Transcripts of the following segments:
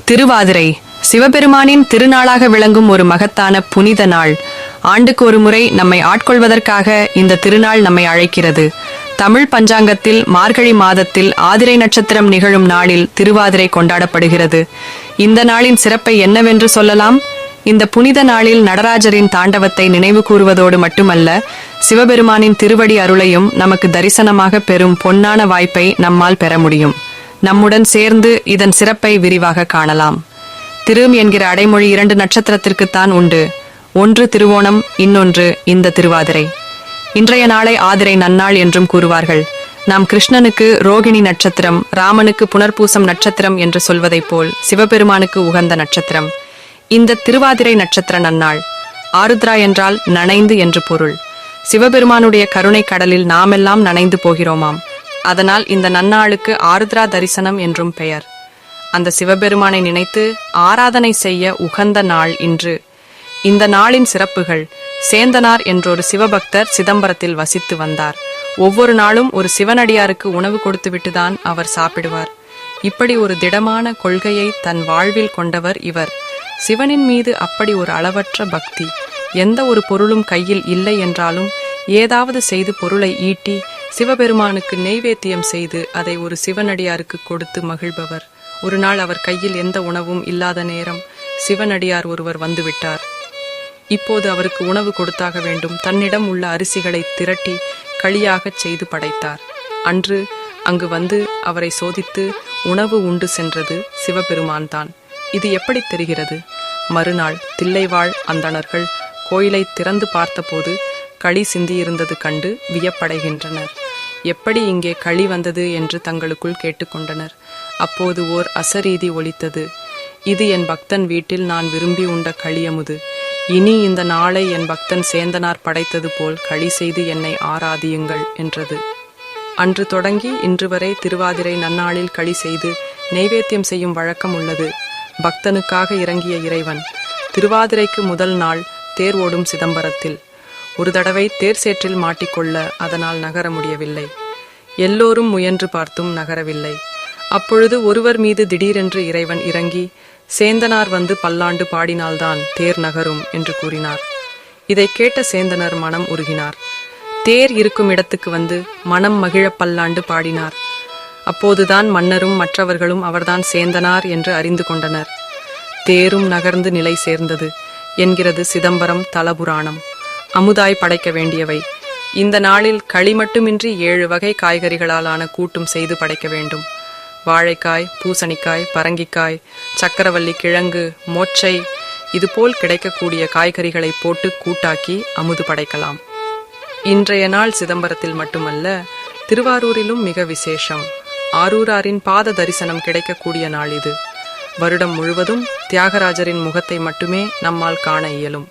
திருவாதிரை சிவபெருமானின் திருநாளாக விளங்கும் ஒரு மகத்தான புனித நாள். ஆண்டுக்கு ஒரு முறை நம்மை ஆட்கொள்வதற்காக இந்த திருநாள் நம்மை அழைக்கிறது. தமிழ் பஞ்சாங்கத்தில் மார்கழி மாதத்தில் ஆதிரை நட்சத்திரம் நிகழும் நாளில் திருவாதிரை கொண்டாடப்படுகிறது. இந்த நாளின் சிறப்பை என்னவென்று சொல்லலாம்? இந்த புனித நாளில் நடராஜரின் தாண்டவத்தை நினைவு கூறுவதோடு மட்டுமல்ல, சிவபெருமானின் திருவடி அருளையும் நமக்கு தரிசனமாக பெறும் பொன்னான வாய்ப்பை நம்மால் பெற முடியும். நம்முடன் சேர்ந்து இதன் சிறப்பை விரிவாக காணலாம். திரும் என்கிற அடைமொழி 2 நட்சத்திரத்திற்குத்தான் உண்டு. ஒன்று திருவோணம், இன்னொன்று இந்த திருவாதிரை. இன்றைய நாளை ஆதிரை நன்னாள் என்றும் கூறுவார்கள். நாம் கிருஷ்ணனுக்கு ரோகிணி நட்சத்திரம், ராமனுக்கு புனர்பூசம் நட்சத்திரம் என்று சொல்வதைப் போல் சிவபெருமானுக்கு உகந்த நட்சத்திரம் இந்த திருவாதிரை நட்சத்திர நன்னாள். ஆருத்ரா என்றால் நனைந்து என்று பொருள். சிவபெருமானுடைய கருணை கடலில் நாமெல்லாம் நனைந்து போகிறோமாம். அதனால் இந்த நன்னாளுக்கு ஆருத்ரா தரிசனம் என்றும் பெயர். அந்த சிவபெருமானை நினைத்து ஆராதனை செய்ய உகந்த நாள் இன்று. இந்த நாளின் சிறப்புகள்: சேந்தனார் என்றொரு சிவபக்தர் சிதம்பரத்தில் வசித்து வந்தார். ஒவ்வொரு நாளும் ஒரு சிவனடியாருக்கு உணவு கொடுத்துவிட்டுதான் அவர் சாப்பிடுவார். இப்படி ஒரு திடமான கொள்கையை தன் வாழ்வில் கொண்டவர் இவர். சிவனின் மீது அப்படி ஒரு அளவற்ற பக்தி. எந்த ஒரு பொருளும் கையில் இல்லை என்றாலும் ஏதாவது செய்து பொருளை ஈட்டி சிவபெருமானுக்கு நெய்வேத்தியம் செய்து அதை ஒரு சிவனடியாருக்கு கொடுத்து மகிழ்பவர். ஒரு நாள் அவர் கையில் எந்த உணவும் இல்லாத நேரம் சிவனடியார் ஒருவர் வந்துவிட்டார். இப்போது அவருக்கு உணவு கொடுத்தாக வேண்டும். தன்னிடம் உள்ள அரிசிகளை திரட்டி களியாகச் செய்து படைத்தார். அன்று அங்கு வந்து அவரை சோதித்து உணவு உண்டு சென்றது சிவபெருமான் தான். இது எப்படி தெரிகிறது? மறுநாள் தில்லைவாழ் அந்தணர்கள் கோயிலை திறந்து பார்த்தபோது களி சிந்தியிருந்தது கண்டு வியப்படைகின்றனர். எப்படி இங்கே களி வந்தது என்று தங்களுக்குள் கேட்டுக்கொண்டனர். அப்போது ஓர் அசரீதி ஒலித்தது. இது என் பக்தன் வீட்டில் நான் விரும்பி உண்ட களியமுது. இனி இந்த நாளை என் பக்தன் சேந்தனார் படைத்தது போல் களி செய்து என்னை ஆராதியுங்கள் என்றது. அன்று தொடங்கி இன்று வரை திருவாதிரை நன்னாளில் களி செய்து நெய்வேத்தியம் செய்யும் வழக்கம் உள்ளது. பக்தனுக்காக இறங்கிய இறைவன். திருவாதிரைக்கு முதல் நாள் தேர் ஓடும் சிதம்பரத்தில். ஒரு தடவை தேர் சேற்றில் மாட்டிக்கொள்ள அதனால் நகர முடியவில்லை. எல்லோரும் முயன்று பார்த்தும் நகரவில்லை. அப்பொழுது ஒருவர் மீது திடீரென்று இறைவன் இறங்கி, சேந்தனார் வந்து பல்லாண்டு பாடினால்தான் தேர் நகரும் என்று கூறினார். இதை கேட்ட சேந்தனர் மனம் உருகினார். தேர் இருக்கும் இடத்துக்கு வந்து மனம் மகிழ பல்லாண்டு பாடினார். அப்போதுதான் மன்னரும் மற்றவர்களும் அவர்தான் சேந்தனார் என்று அறிந்து கொண்டனர். தேரும் நகர்ந்து நிலை சேர்ந்தது என்கிறது சிதம்பரம் தலபுராணம். அமுதாய் படைக்க வேண்டியவை. இந்த நாளில் களி மட்டுமின்றி 7 வகை காய்கறிகளாலான கூட்டும் செய்து படைக்க வேண்டும். வாழைக்காய், பூசணிக்காய், பரங்கிக்காய், சக்கரவள்ளி கிழங்கு, மொச்சை, இதுபோல் கிடைக்கக்கூடிய காய்கறிகளை போட்டு கூட்டாக்கி அமுது படைக்கலாம். இன்றைய நாள் சிதம்பரத்தில் மட்டுமல்ல, திருவாரூரிலும் மிக விசேஷம். ஆரூராரின் பாத தரிசனம் கிடைக்கக்கூடிய நாள் இது. வருடம் முழுவதும் தியாகராஜரின் முகத்தை மட்டுமே நம்மால் காண இயலும்.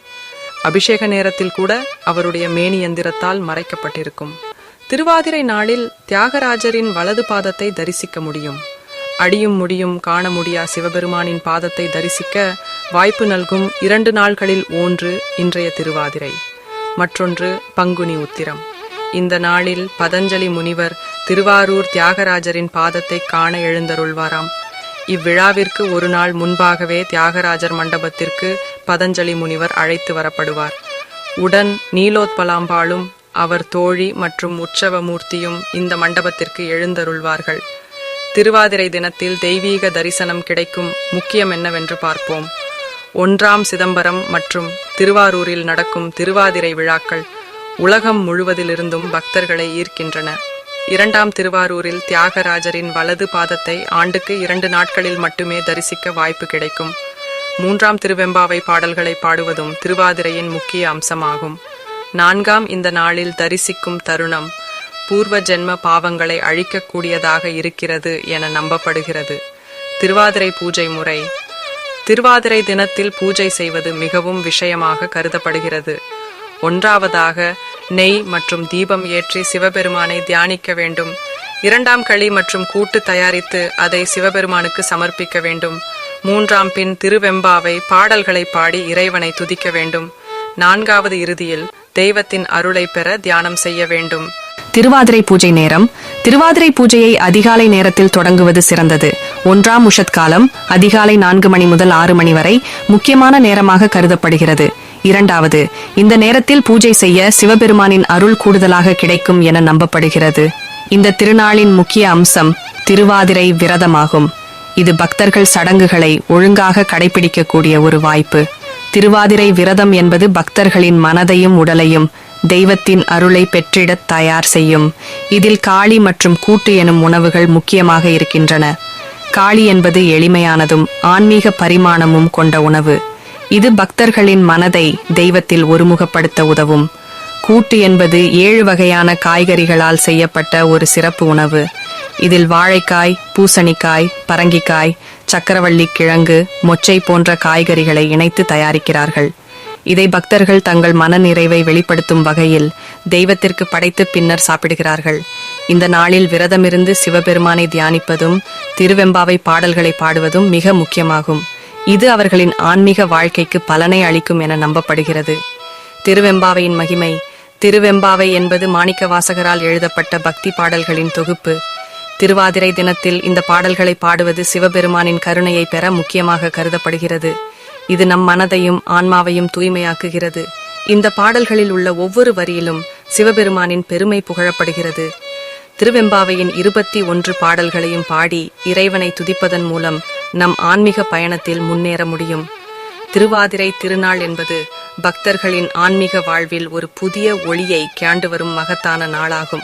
அபிஷேக நேரத்தில் கூட அவருடைய மேனி எந்திரத்தால் மறைக்கப்பட்டிருக்கும். திருவாதிரை நாளில் தியாகராஜரின் வலது பாதத்தை தரிசிக்க முடியும். அடியும் முடியும் காண முடியா சிவபெருமானின் பாதத்தை தரிசிக்க வாய்ப்பு நல்கும் 2 நாள்களில் ஒன்று இன்றைய திருவாதிரை, மற்றொன்று பங்குனி உத்திரம். இந்த நாளில் பதஞ்சலி முனிவர் திருவாரூர் தியாகராஜரின் பாதத்தை காண எழுந்தருள்வாராம். இவ்விழாவிற்கு ஒரு நாள் முன்பாகவே தியாகராஜர் மண்டபத்திற்கு பதஞ்சலி முனிவர் அழைத்து வரப்படுவார். உடன் நீலோத்பலாம்பாளும் அவர் தோழி மற்றும் உற்சவ மூர்த்தியும் இந்த மண்டபத்திற்கு எழுந்தருள்வார்கள். திருவாதிரை தினத்தில் தெய்வீக தரிசனம் கிடைக்கும் முக்கியம் என்னவென்று பார்ப்போம். 1ஆம் சிதம்பரம் மற்றும் திருவாரூரில் நடக்கும் திருவாதிரை விழாக்கள் உலகம் முழுவதிலிருந்தும் பக்தர்களை ஈர்க்கின்றன. 2ஆம் திருவாரூரில் தியாகராஜரின் வலது பாதத்தை ஆண்டுக்கு 2 நாட்களில் மட்டுமே தரிசிக்க வாய்ப்பு கிடைக்கும். 3ஆம் திருவெம்பாவை பாடல்களை பாடுவதும் திருவாதிரையின் முக்கிய அம்சமாகும். 4ஆம் இந்த நாளில் தரிசிக்கும் தருணம் பூர்வ ஜென்ம பாவங்களை அழிக்கக்கூடியதாக இருக்கிறது என நம்பப்படுகிறது. திருவாதிரை பூஜை முறை. திருவாதிரை தினத்தில் பூஜை செய்வது மிகவும் விஷயமாக கருதப்படுகிறது. 1ஆவதாக நெய் மற்றும் தீபம் ஏற்றி சிவபெருமானை தியானிக்க வேண்டும். 2ஆம் களி மற்றும் கூட்டு தயாரித்து அதை சிவபெருமானுக்கு சமர்ப்பிக்க வேண்டும். 3ஆம் பின் திருவெம்பாவை பாடல்களை பாடி இறைவனை துதிக்க வேண்டும். 4ஆவது இறுதியில் தெய்வத்தின் அருளை பெற தியானம் செய்ய வேண்டும். திருவாதிரை பூஜை நேரம். திருவாதிரை பூஜையை அதிகாலை நேரத்தில் தொடங்குவது சிறந்தது. 1ஆம் உஷத் காலம் அதிகாலை 4 மணி முதல் 6 மணி வரை முக்கியமான நேரமாக கருதப்படுகிறது. 2வது, இந்த நேரத்தில் பூஜை செய்ய சிவபெருமானின் அருள் கூடுதலாக கிடைக்கும் என நம்பப்படுகிறது. இந்த திருநாளின் முக்கிய அம்சம் திருவாதிரை விரதமாகும். இது பக்தர்கள் சடங்குகளை ஒழுங்காக கடைபிடிக்கக்கூடிய ஒரு வாய்ப்பு. திருவாதிரை விரதம் என்பது பக்தர்களின் மனதையும் உடலையும் தெய்வத்தின் அருளை பெற்றிடத் தயார் செய்யும். இதில் காளி மற்றும் கூட்டு எனும் உணவுகள் முக்கியமாக இருக்கின்றன. காளி என்பது எளிமையானதும் ஆன்மீக பரிமாணமும் கொண்ட உணவு. இது பக்தர்களின் மனதை தெய்வத்தில் ஒருமுகப்படுத்த உதவும். கூட்டு என்பது 7 வகையான காய்கறிகளால் செய்யப்பட்ட ஒரு சிறப்பு உணவு. இதில் வாழைக்காய், பூசணிக்காய், பரங்கிக்காய், சக்கரவள்ளி கிழங்கு, மொச்சை போன்ற காய்கறிகளை இணைத்து தயாரிக்கிறார்கள். இதை பக்தர்கள் தங்கள் மன நிறைவை வெளிப்படுத்தும் வகையில் தெய்வத்திற்கு படைத்து பின்னர் சாப்பிடுகிறார்கள். இந்த நாளில் விரதமிருந்து சிவபெருமானை தியானிப்பதும் திருவெம்பாவை பாடல்களை பாடுவதும் மிக முக்கியமாகும். இது அவர்களின் ஆன்மீக வாழ்க்கைக்கு பலனை அளிக்கும் என நம்பப்படுகிறது. திருவெம்பாவையின் மகிமை. திருவெம்பாவை என்பது மாணிக்க வாசகரால் எழுதப்பட்ட பக்தி பாடல்களின் தொகுப்பு. திருவாதிரை தினத்தில் இந்த பாடல்களை பாடுவது சிவபெருமானின் கருணையை பெற முக்கியமாக கருதப்படுகிறது. இது நம் மனதையும் ஆன்மாவையும் தூய்மையாக்குகிறது. இந்த பாடல்களில் உள்ள ஒவ்வொரு வரியிலும் சிவபெருமானின் பெருமை புகழப்படுகிறது. திருவெம்பாவையின் 21 பாடல்களையும் பாடி இறைவனை துதிப்பதன் மூலம் நம் ஆன்மீக பயணத்தில் முன்னேற முடியும். திருவாதிரை திருநாள் என்பது பக்தர்களின் ஆன்மீக வாழ்வில் ஒரு புதிய ஒளியை காண்டு வரும் மகத்தான நாளாகும்.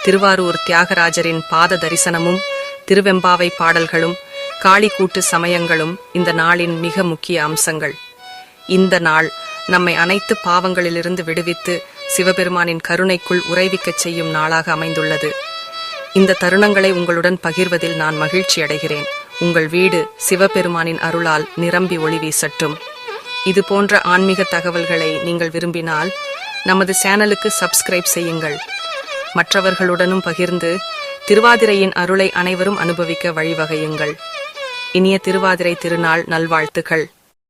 திருவாரூர் தியாகராஜரின் பாத தரிசனமும் திருவெம்பாவை பாடல்களும் காளிக்கூட்டு சமயங்களும் இந்த நாளின் மிக முக்கிய அம்சங்கள். இந்த நாள் நம்மை அனைத்து பாவங்களிலிருந்து விடுவித்து சிவபெருமானின் கருணைக்குள் உறைவிக்கச் செய்யும் நாளாக அமைந்துள்ளது. இந்த தருணங்களை உங்களுடன் பகிர்வதில் நான் மகிழ்ச்சி அடைகிறேன். உங்கள் வீடு சிவபெருமானின் அருளால் நிரம்பி ஒளி வீசட்டும். இது போன்ற ஆன்மீக தகவல்களை நீங்கள் விரும்பினால் நமது சேனலுக்கு சப்ஸ்கிரைப் செய்யுங்கள். மற்றவர்களுடனும் பகிர்ந்து திருவாதிரையின் அருளை அனைவரும் அனுபவிக்க வழிவகையுங்கள். இனிய திருவாதிரை திருநாள் நல்வாழ்த்துக்கள்.